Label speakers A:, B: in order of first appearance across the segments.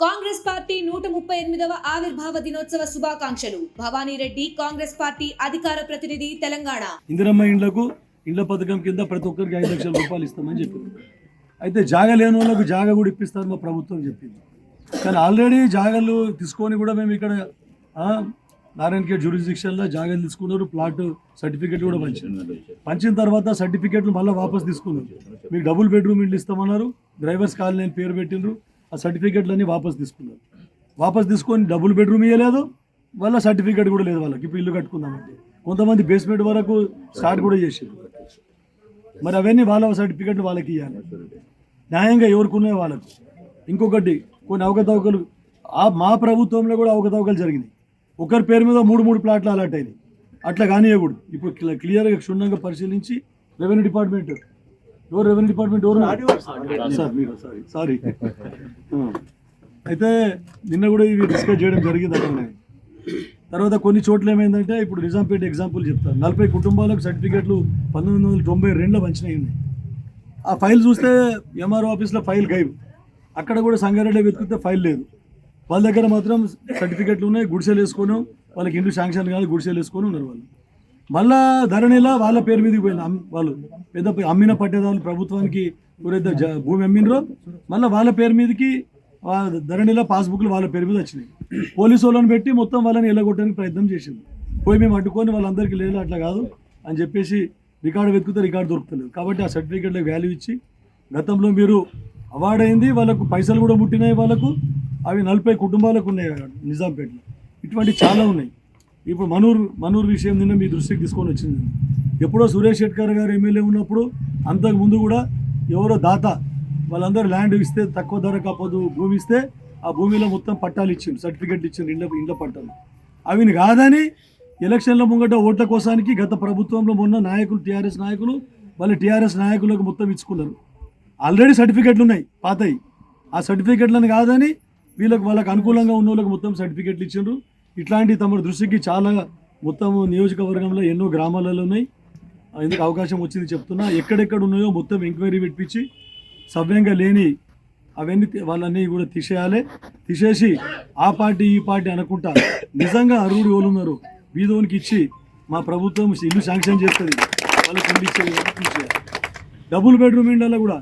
A: Congress party 138వ ఆవిర్భావ దినోత్సవ శుభాకాంక్షలు. భవానీ రెడ్డి, కాంగ్రెస్ పార్టీ అధికార ప్రతినిధి, తెలంగాణ.
B: ఇందిరమ్మ ఇండ్ల పథకం కింద ప్రతి ఒక్కరికి 5 లక్షల రూపాయలు ఇస్తామని చెప్పింది. అయితే జాగా లేని వాళ్ళకు జాగా కూడా ఇప్పిస్తారు మా ప్రభుత్వం చెప్పింది. కానీ ఆల్రెడీ జాగాలు తీసుకొని కూడా మేము ఇక్కడ నారాయణఖేడ్ జ్యూరిస్డిక్షన్లో జాగాలు తీసుకున్నారు, ప్లాట్ సర్టిఫికేట్ కూడా పంచిన తర్వాత సర్టిఫికేట్లు మళ్ళీ వాపస్ తీసుకున్నారు. మీకు డబుల్ బెడ్రూమ్ ఇల్లు ఇస్తామన్నారు, డ్రైవర్స్ కాలనీ అని పేరు పెట్టిండ్రు, ఆ సర్టిఫికేట్లన్నీ వాపస్ తీసుకున్నారు. వాపస్ తీసుకొని డబుల్ బెడ్రూమ్ ఇవ్వలేదు, వాళ్ళ సర్టిఫికేట్ కూడా లేదు వాళ్ళకి. ఇప్పుడు ఇల్లు కట్టుకుందామంటే కొంతమంది బేస్మెంట్ వరకు స్టార్ట్ కూడా చేసారు. మరి అవన్నీ వాళ్ళ సర్టిఫికేట్లు వాళ్ళకి ఇవ్వాలి, న్యాయంగా ఎవరికి ఉన్నాయో వాళ్ళకు. ఇంకొకటి కొన్ని అవకతవకలు మా ప్రభుత్వంలో కూడా అవకతవకలు జరిగినాయి. ఒకరి పేరు మీద 3 ప్లాట్లు అలాట్ అయినాయి. అట్లా కానియకూడదు. ఇప్పుడు క్లియర్గా క్షుణ్ణంగా పరిశీలించి రెవెన్యూ డిపార్ట్మెంట్ ఎవరు సార్ మీరు సారీ అయితే నిన్న కూడా ఇవి డిస్కస్ చేయడం జరిగింది అక్కడ. తర్వాత కొన్ని చోట్ల ఏమైందంటే ఇప్పుడు నిజాంపేట ఎగ్జాంపుల్ చెప్తాను. 40 కుటుంబాలకు సర్టిఫికేట్లు 1992లో పంచినవి ఉన్నాయి. ఆ ఫైల్ చూస్తే ఎంఆర్ఓ ఆఫీస్లో ఫైల్ గైబ్. అక్కడ కూడా సంగారెడ్డి వెతికితే ఫైల్ లేదు. వాళ్ళ దగ్గర మాత్రం సర్టిఫికేట్లు ఉన్నాయి, గుడిసెలు వేసుకొని వాళ్ళకి ఇండ్లు శాంక్షన్ కాదు, గుడిసెలు వేసుకొని ఉన్నారు వాళ్ళు. మళ్ళా ధరణిలా వాళ్ళ పేరు మీదకి పోయింది. వాళ్ళు పెద్ద అమ్మిన పట్టేదారులు ప్రభుత్వానికి ఎవరైతే భూమి అమ్మినరో మళ్ళీ వాళ్ళ పేరు మీదకి ధరణిలా పాస్బుక్లు వాళ్ళ పేరు మీద వచ్చినాయి. పోలీసు వాళ్ళని పెట్టి మొత్తం వాళ్ళని ఎల్లగొట్టడానికి ప్రయత్నం చేసింది. పోయి మేము అడ్డుకొని వాళ్ళందరికీ లేదు అట్లా కాదు అని చెప్పేసి రికార్డు వెతుకుతే రికార్డు దొరుకుతలేదు. కాబట్టి ఆ సర్టిఫికేట్లకు వాల్యూ ఇచ్చి గతంలో మీరు అవార్డు అయింది, వాళ్ళకు పైసలు కూడా ముట్టినాయి వాళ్ళకు. అవి 40 కుటుంబాలకు ఉన్నాయి నిజాంపేటలో. ఇటువంటి చాలా ఉన్నాయి. ఇప్పుడు మనూరు విషయం నిన్న మీ దృష్టికి తీసుకొని వచ్చింది. ఎప్పుడో సురేష్ శెట్కర్ గారు ఎమ్మెల్యే ఉన్నప్పుడు అంతకుముందు కూడా ఎవరో దాత వాళ్ళందరూ ల్యాండ్ ఇస్తే తక్కువ ధర కాకపోదు భూమి ఇస్తే ఆ భూమిలో మొత్తం పట్టాలు ఇచ్చిండు, సర్టిఫికెట్లు ఇచ్చిండు, ఇండ్ల పట్టాలు. అవిని కాదని ఎలక్షన్ల ముంగట ఓట్ల కోసానికి గత ప్రభుత్వంలో మొన్న నాయకులు టీఆర్ఎస్ నాయకులు వాళ్ళ టీఆర్ఎస్ నాయకులకు మొత్తం ఇచ్చుకున్నారు. ఆల్రెడీ సర్టిఫికెట్లు ఉన్నాయి పాతయి. ఆ సర్టిఫికెట్లను కాదని వాళ్ళకు అనుకూలంగా ఉన్న వాళ్ళకి మొత్తం సర్టిఫికెట్లు ఇచ్చిండ్రు. ఇట్లాంటి తమ దృష్టికి చాలా మొత్తం నియోజకవర్గంలో ఎన్నో గ్రామాలలో ఉన్నాయి. ఎందుకు అవకాశం వచ్చింది చెప్తున్నా. ఎక్కడెక్కడ ఉన్నాయో మొత్తం ఎంక్వైరీ పెట్టించి సవ్యంగా లేని అవన్నీ వాళ్ళన్నీ కూడా తీసేసి ఆ పార్టీ ఈ పార్టీ అనకుండా నిజంగా అర్హుడు ఎవరు ఉన్నారు వీధోనికి ఇచ్చి మా ప్రభుత్వం ఇల్లు శాంక్షన్ చేస్తుంది, వాళ్ళకి ఇల్లు ఇచ్చేది. డబుల్ బెడ్రూమ్ ఇండ్లలో కూడా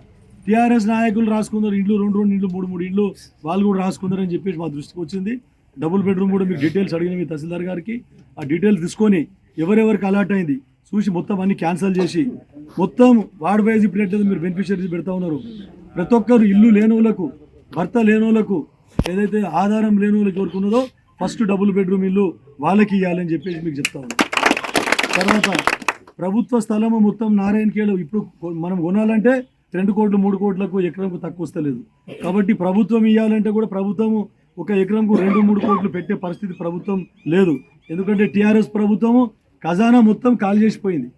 B: టీఆర్ఎస్ నాయకులు రాసుకున్నారు ఇండ్లు, 2 ఇండ్లు 3 ఇండ్లు వాళ్ళు కూడా రాసుకున్నారని చెప్పేసి మా దృష్టికి వచ్చింది. డబుల్ బెడ్రూమ్ కూడా మీకు డీటెయిల్స్ అడిగిన మీ తహసీల్దార్ గారికి ఆ డీటెయిల్స్ తీసుకొని ఎవరెవరికి అలాట్ అయింది చూసి మొత్తం అన్ని క్యాన్సిల్ చేసి మొత్తం వార్డ్ వైజ్ ఇప్పుడు ఎట్లయితే మీరు బెనిఫిషియరీస్ పెడతా ఉన్నారు. ప్రతి ఒక్కరు ఇల్లు లేని వాళ్ళకు, భర్త లేని వాళ్ళకు, ఏదైతే ఆధారం లేని వాళ్ళకి ఎవరికి ఉన్నదో ఫస్ట్ డబుల్ బెడ్రూమ్ ఇల్లు వాళ్ళకి ఇవ్వాలని చెప్పేసి మీకు చెప్తా ఉన్నాం. తర్వాత ప్రభుత్వ స్థలము మొత్తం నారాయణఖేడ్ ఇప్పుడు మనం కొనాలంటే 2 కోట్లు 3 కోట్లకు ఎకరంకు తక్కువ వస్తలేదు. కాబట్టి ప్రభుత్వం ఇవ్వాలంటే కూడా ప్రభుత్వము ఒక ఎకరంకు 2-3 కోట్లు పెట్టే పరిస్థితి ప్రభుత్వం లేదు. ఎందుకంటే టీఆర్ఎస్ ప్రభుత్వము ఖజానా మొత్తం ఖాళీ చేసిపోయింది.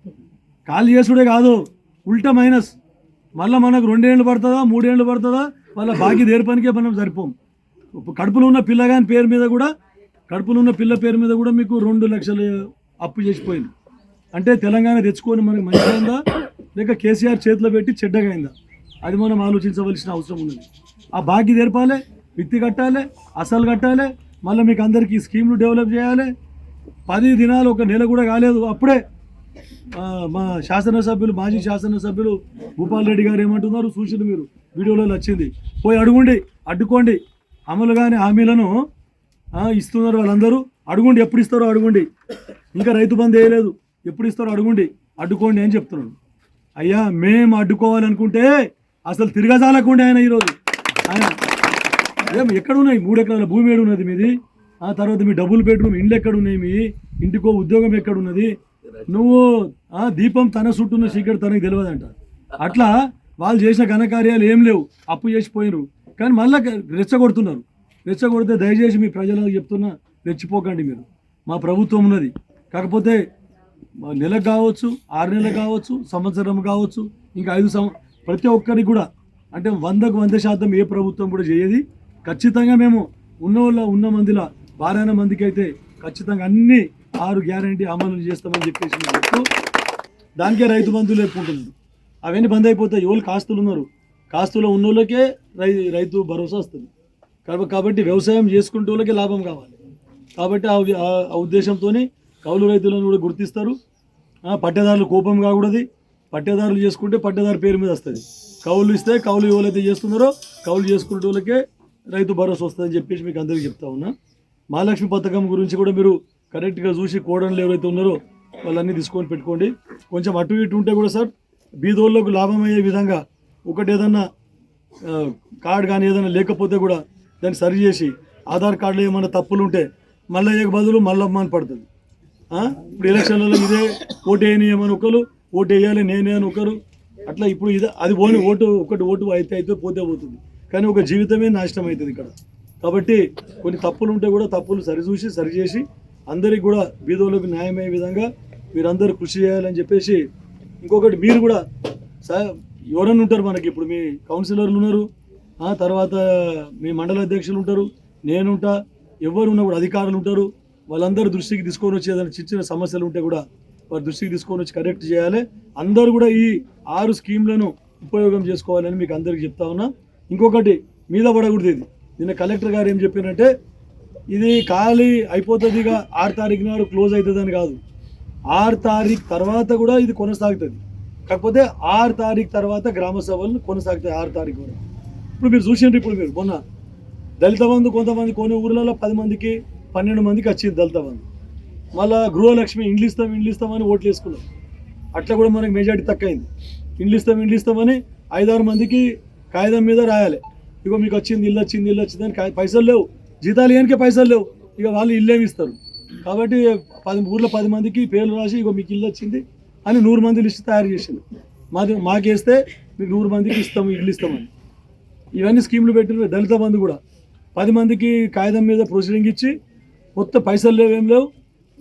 B: ఖాళీ చేసుడే కాదు, ఉల్టా మైనస్. మళ్ళీ మనకు 2 ఏళ్ళు పడుతుందా 3 ఏళ్ళు పడుతుందా వాళ్ళ బాకీ దేర్పానికే మనం సరిపోం. కడుపులో ఉన్న పిల్లగాని పేరు మీద కూడా పిల్ల పేరు మీద కూడా మీకు 2 లక్షలు అప్పు చేసిపోయింది. అంటే తెలంగాణ తెచ్చుకొని మనకు మంచిగా ఉందా లేక కేసీఆర్ చేతిలో పెట్టి చెడ్డగా అయిందా అది మనం ఆలోచించవలసిన అవసరం ఉన్నది. ఆ బాకీ తెరపాలి, విత్తి కట్టాలి, అసలు కట్టాలి, మళ్ళీ మీకు అందరికీ స్కీమ్లు డెవలప్ చేయాలి. 10 దినాలు 1 నెల కూడా కాలేదు అప్పుడే మా మాజీ శాసనసభ్యులు భూపాల్ రెడ్డి గారు ఏమంటున్నారు చూసింది మీరు వీడియోలో వచ్చింది. పోయి అడ్డుకోండి అమలు కాని హామీలను ఇస్తున్నారు వాళ్ళందరూ. అడుగుండి, ఎప్పుడు ఇస్తారో అడుగుండి. ఇంకా రైతు బంధు వేయలేదు, ఎప్పుడు ఇస్తారో అడ్డుకోండి అని చెప్తున్నాడు. అయ్యా మేము అడ్డుకోవాలనుకుంటే అసలు తిరగజాలకుండే ఈరోజు ఎక్కడున్నాయి 3 ఎకరాల భూమి ఏడున్నది మీది? ఆ తర్వాత మీ డబుల్ బెడ్రూమ్ ఇండ్లు ఎక్కడున్నాయి? మీ ఇంటికో ఉద్యోగం ఎక్కడున్నది? నువ్వు దీపం తన చుట్టూన్న సీక్రెట్ తనకు తెలియదంట. అట్లా వాళ్ళు చేసిన ఘనకార్యాలు ఏం లేవు, అప్పు చేసిపోయినారు. కానీ మళ్ళీ రెచ్చగొడితే దయచేసి మీ ప్రజలకు చెప్తున్నా, రెచ్చిపోకండి మీరు. మా ప్రభుత్వం ఉన్నది, కాకపోతే నెలకు కావచ్చు, 6 నెలలకు కావచ్చు, సంవత్సరం కావచ్చు, ఇంకా 5 ప్రతి ఒక్కరికి కూడా అంటే 100కు 100% ఏ ప్రభుత్వం కూడా చేయది. ఖచ్చితంగా మేము ఉన్న మందిలో 12 మందికి అయితే ఖచ్చితంగా అన్ని 6 గ్యారంటీ అమలు చేస్తామని చెప్పేసి చెప్తూ దానికే రైతు బంధువులు ఎక్కుంటున్నారు. అవన్నీ బంద్ అయిపోతాయి. ఎవరు కాస్తులు ఉన్నారు, కాస్తులో ఉన్న వాళ్ళకే రైతు భరోసా వస్తుంది. కాబట్టి వ్యవసాయం చేసుకుంటే వాళ్ళకి లాభం కావాలి. కాబట్టి ఆ ఉద్దేశంతో కౌలు రైతులను కూడా గుర్తిస్తారు. పట్టేదారులు కోపం కాకూడదు. పట్టేదారులు చేసుకుంటే పట్టేదారు పేరు మీద వస్తుంది. కౌలు ఇస్తే కౌలు ఎవరైతే చేస్తున్నారో కౌలు చేసుకునే వాళ్ళకే రైతు భరోసా వస్తుందని చెప్పేసి మీకు అందరికీ చెప్తా ఉన్నా. మహాలక్ష్మి పథకం గురించి కూడా మీరు కరెక్ట్గా చూసి కోడళ్ళు ఎవరైతే ఉన్నారో వాళ్ళన్నీ తీసుకొని పెట్టుకోండి. కొంచెం అటు ఇటు ఉంటే కూడా సార్ బీదోళ్ళకు లాభం అయ్యే విధంగా ఒకటి ఏదన్నా కార్డు కానీ ఏదైనా లేకపోతే కూడా దాన్ని సరి చేసి ఆధార్ కార్డులో ఏమైనా తప్పులు ఉంటే మళ్ళీ ఏ బదులు మళ్ళమ్మ అని పడుతుంది. ఇప్పుడు ఎలక్షన్లలో ఇదే ఓటు వేయని ఏమని ఒకరు, ఓటు వేయాలి నేనే అని ఒకరు, అట్లా ఇప్పుడు ఇదే అది పోని ఓటు అయితే పోతే పోతుంది. కానీ ఒక జీవితమే నాశనం అవుతుంది ఇక్కడ. కాబట్టి కొన్ని తప్పులు ఉంటే కూడా తప్పులు సరిచూసి సరిచేసి అందరికి కూడా బీదోళ్ళకు న్యాయమయ్యే విధంగా మీరందరూ కృషి చేయాలని చెప్పేసి, ఇంకొకటి మీరు కూడా ఎవరన్నా ఉంటారు మనకి, ఇప్పుడు మీ కౌన్సిలర్లు ఉన్నారు, తర్వాత మీ మండల అధ్యక్షులు ఉంటారు, నేనుంటా, ఎవరు ఉన్నా కూడా అధికారులు ఉంటారు. వాళ్ళందరూ దృష్టికి తీసుకొని వచ్చి ఏదైనా చిన్న సమస్యలు ఉంటే కూడా వారి దృష్టికి తీసుకొని వచ్చి కరెక్ట్ చేయాలి. అందరూ కూడా ఈ 6 స్కీమ్లను ఉపయోగం చేసుకోవాలని మీకు అందరికీ చెప్తా ఉన్నా. ఇంకొకటి మీద పడకూడదు. ఇది నిన్న కలెక్టర్ గారు ఏం చెప్పినంటే ఇది ఖాళీ అయిపోతుంది, ఇక 6 తారీఖు నాడు క్లోజ్ అవుతుందని కాదు. 6 తారీఖు తర్వాత కూడా ఇది కొనసాగుతుంది. కాకపోతే 6 తారీఖు తర్వాత గ్రామ సభలు కొనసాగుతాయి 6 తారీఖు వరకు. ఇప్పుడు మీరు చూసిండ్రు, ఇప్పుడు మీరు మొన్న దళిత బంధు కొంతమంది కొన్ని ఊర్లలో 10 మందికి 12 మందికి వచ్చింది దళిత బంధు. మళ్ళీ గృహలక్ష్మి ఇండ్లు ఇస్తామని ఓట్లు వేసుకున్నాం. అట్లా కూడా మనకి మెజార్టీ తక్కువైంది. ఇండ్లు ఇస్తామని 5-6 మందికి కాగితం మీద రాయాలి, ఇగో మీకు వచ్చింది ఇల్లు వచ్చిందని పైసలు లేవు, జీతాలు ఏనికే పైసలు లేవు, ఇక వాళ్ళు ఇల్లేమి ఇస్తారు. కాబట్టి 10 ఊర్లో 10 మందికి పేర్లు రాసి ఇగో మీకు ఇల్లు వచ్చింది అని 100 మంది లిస్ట్ తయారు చేసింది. మాకేస్తే మీకు 100 మందికి ఇల్లు ఇస్తామని ఇవన్నీ స్కీమ్లు పెట్టిన. దళిత బంధు కూడా 10 మందికి కాగితం మీద ప్రొసీడింగ్ ఇచ్చి మొత్తం పైసలు లేవేం లేవు,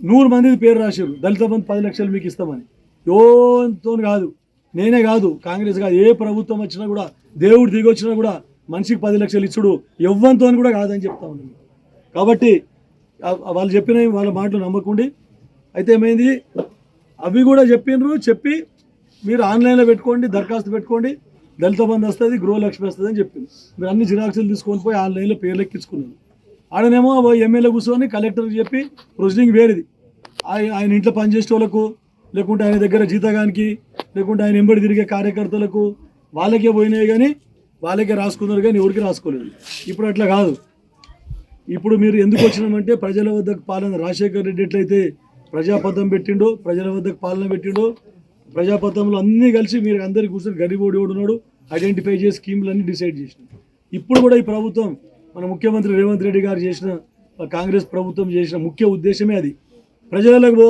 B: 100 మందికి పేరు రాశారు, దళిత బంధు 10 లక్షలు మీకు ఇస్తామని. యోతో కాదు, నేనే కాదు, కాంగ్రెస్ కాదు, ఏ ప్రభుత్వం వచ్చినా కూడా, దేవుడు దిగి వచ్చినా కూడా మనిషికి 10 లక్షలు ఇచ్చుడు ఎవ్వంతో కూడా కాదని చెప్తా ఉన్నాను. కాబట్టి వాళ్ళు చెప్పినవి వాళ్ళ మాటలు నమ్మకండి. అయితే ఏమైంది, అవి కూడా చెప్పి మీరు ఆన్లైన్లో పెట్టుకోండి, దరఖాస్తు పెట్టుకోండి, దళిత బంధు వస్తుంది, గృహలక్ష్మి వస్తుంది అని చెప్పింది. మీరు అన్ని జిరాక్సులు తీసుకొని పోయి ఆన్లైన్లో పేర్లు ఎక్కించుకున్నారు. ఆడనేమో ఎమ్మెల్యే కూర్చొని కలెక్టర్కి చెప్పి ప్రొసీడింగ్ వేరేది, ఆయన ఇంట్లో పనిచేసే వాళ్ళకు, లేకుంటే ఆయన దగ్గర జీతగానికి, లేకుంటే ఆయన ఎంబడి తిరిగే కార్యకర్తలకు వాళ్ళకే పోయినాయి, కానీ వాళ్ళకే రాసుకున్నారు, కానీ ఎవరికి రాసుకోలేదు. ఇప్పుడు అట్లా కాదు. ఇప్పుడు మీరు ఎందుకు వచ్చినామంటే ప్రజల వద్దకు పాలన, రాజశేఖర్ రెడ్డి ఎట్లయితే ప్రజాపథం పెట్టిండో, ప్రజల వద్దకు పాలన పెట్టిండో, ప్రజాపథంలో అన్నీ కలిసి మీరు అందరికీ కూర్చొని గరీబోడు ఎవడున్నాడు ఐడెంటిఫై చేసి స్కీమ్లు అన్నీ డిసైడ్ చేసినాం. ఇప్పుడు కూడా ఈ ప్రభుత్వం, మన ముఖ్యమంత్రి రేవంత్ రెడ్డి గారు చేసిన, కాంగ్రెస్ ప్రభుత్వం చేసిన ముఖ్య ఉద్దేశమే అది. ప్రజలకు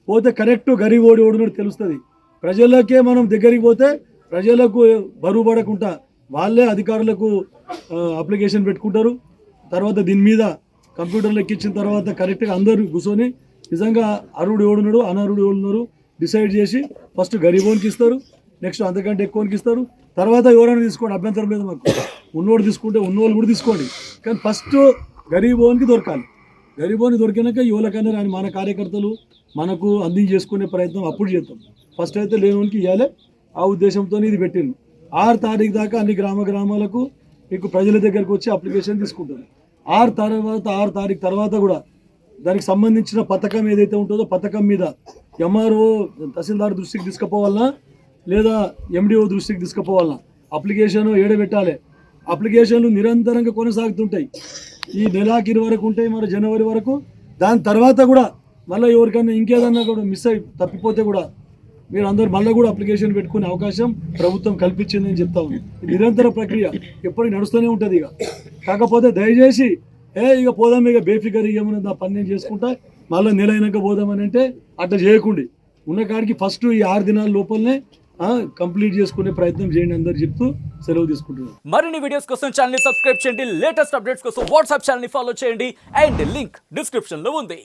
B: పోతే కరెక్ట్ గరీబోడు ఎవడున్నాడు తెలుస్తుంది. ప్రజలకే మనం దగ్గరికి పోతే ప్రజలకు బరువు పడకుండా వాళ్ళే అధికారులకు అప్లికేషన్ పెట్టుకుంటారు. తర్వాత దీని మీద కంప్యూటర్లు ఎక్కించిన తర్వాత కరెక్ట్గా అందరూ కూర్చొని నిజంగా అర్హుడు ఎవడున్నాడు అనర్హుడు ఎవడున్నారు డిసైడ్ చేసి ఫస్ట్ గరీబోనికి ఇస్తారు, నెక్స్ట్ అంతకంటే ఎక్కువకి ఇస్తారు, తర్వాత ఎవరైనా తీసుకోండి, అభ్యంతరం లేదు మాకు. ఉన్నోడు తీసుకుంటే ఉన్నోళ్ళు కూడా తీసుకోండి, కానీ ఫస్ట్ గరీబోనికి దొరకాలి. గరీబోని దొరికినాక యువలకన్నా రాని మన కార్యకర్తలు మనకు అందించేసుకునే ప్రయత్నం అప్పుడు చేద్దాం. ఫస్ట్ అయితే లేనోనికి ఇవ్వాలి. ఆ ఉద్దేశంతో ఇది పెట్టింది. 6 తారీఖు దాకా అన్ని గ్రామాలకు మీకు ప్రజల దగ్గరకు వచ్చి అప్లికేషన్ తీసుకుంటారు. 6 తారీఖు తర్వాత కూడా దానికి సంబంధించిన పథకం ఏదైతే ఉంటుందో పథకం మీద ఎంఆర్ఓ తహసీల్దార్ దృష్టికి తీసుకుపోవాలన్నా లేదా ఎండిఓ దృష్టికి తీసుకుపోవాలన్నా అప్లికేషన్ ఏడబెట్టాలి. అప్లికేషన్లు నిరంతరంగా కొనసాగుతుంటాయి. ఈ నెలాఖరు వరకు ఉంటాయి, మరి జనవరి వరకు. దాని తర్వాత కూడా మళ్ళీ ఎవరికైనా ఇంకేదన్నా కూడా మిస్ అయి తప్పిపోతే కూడా మీరు అందరూ మళ్ళీ కూడా అప్లికేషన్ పెట్టుకునే అవకాశం ప్రభుత్వం కల్పించిందని చెప్తా ఉంది. నిరంతర ప్రక్రియ ఎప్పటికీ నడుస్తూనే ఉంటుంది. కాకపోతే దయచేసి ఇక పోదాం, ఇక బేఫికర్ ఏమన్నా నా పని నేను చేసుకుంటా మళ్ళీ నెల అయినాక పోదామని అంటే అట్లా చేయకండి. ఉన్న కాడికి ఫస్ట్ ఈ 6 దినాల లోపలనే కంప్లీట్ చేసుకునే ప్రయత్నం చేయండి అందరు చెప్తూ సెలవు తీసుకుంటున్నాను.
C: మరిన్ని వీడియోస్ కోసం ఛానల్ ని సబ్స్క్రైబ్ చేయండి, లేటెస్ట్ అప్డేట్స్ కోసం వాట్సాప్ ఛానల్ ని ఫాలో చేయండి, అండ్ లింక్ డిస్క్రిప్షన్ లో ఉంది.